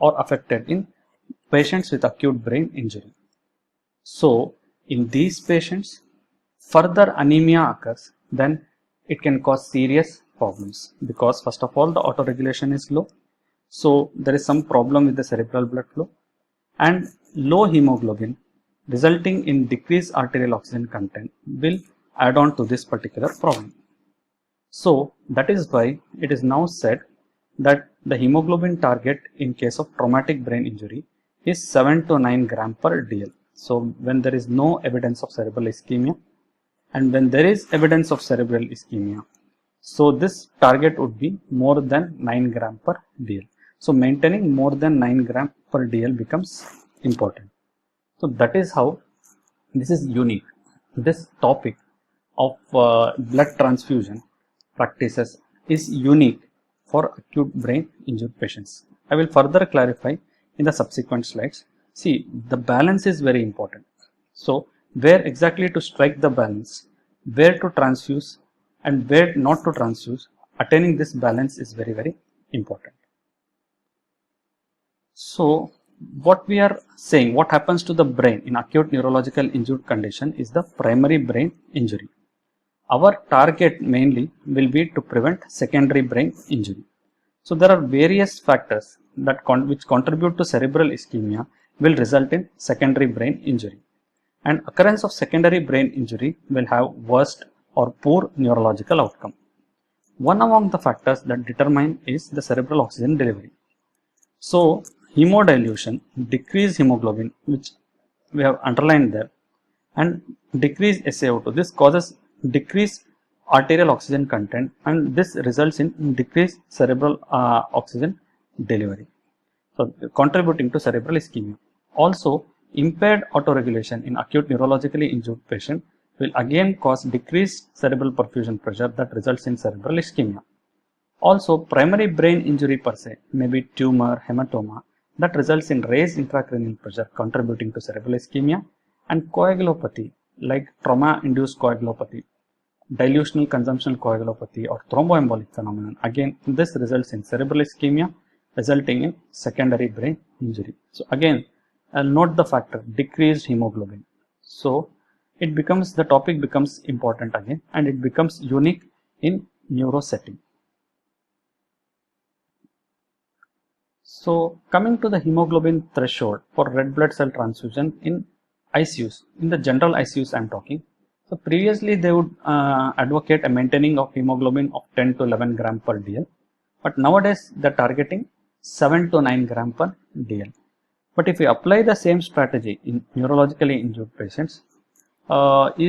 or affected in patients with acute brain injury. So, in these patients, further anemia occurs, then it can cause serious problems because first of all the autoregulation is low, so there is some problem with the cerebral blood flow, and low hemoglobin resulting in decreased arterial oxygen content will add on to this particular problem. So that is why it is now said that the hemoglobin target in case of traumatic brain injury is 7 to 9 gram per dl. So when there is no evidence of cerebral ischemia, and when there is evidence of cerebral ischemia, so this target would be more than 9 gram per dl. So maintaining more than 9 gram per dl becomes important. So that is how this is unique. This topic of blood transfusion practices is unique for acute brain injured patients. I will further clarify in the subsequent slides. See, the balance is very important. So where exactly to strike the balance, where to transfuse and where not to transfuse, attaining this balance is very, very important. So what we are saying, what happens to the brain in acute neurological injured condition is the primary brain injury. Our target mainly will be to prevent secondary brain injury. So there are various factors that which contribute to cerebral ischemia will result in secondary brain injury. And occurrence of secondary brain injury will have worst or poor neurological outcome. One among the factors that determine is the cerebral oxygen delivery. So hemodilution, decreased hemoglobin, which we have underlined there, and decreased SaO2, this causes decreased arterial oxygen content, and this results in decreased cerebral oxygen delivery, so contributing to cerebral ischemia. Also, impaired autoregulation in acute neurologically injured patient will again cause decreased cerebral perfusion pressure that results in cerebral ischemia. Also, primary brain injury per se may be tumor, hematoma that results in raised intracranial pressure contributing to cerebral ischemia, and coagulopathy like trauma-induced coagulopathy, dilutional consumptional coagulopathy or thromboembolic phenomenon. Again, this results in cerebral ischemia resulting in secondary brain injury. So again, I'll note the factor decreased hemoglobin. So it becomes, the topic becomes important again, and it becomes unique in neuro setting. So coming to the hemoglobin threshold for red blood cell transfusion in ICUs, in the general ICUs I am talking. So previously they would advocate a maintaining of hemoglobin of 10 to 11 gram per dl, but nowadays they are targeting 7 to 9 gram per dl. But if we apply the same strategy in neurologically injured patients, is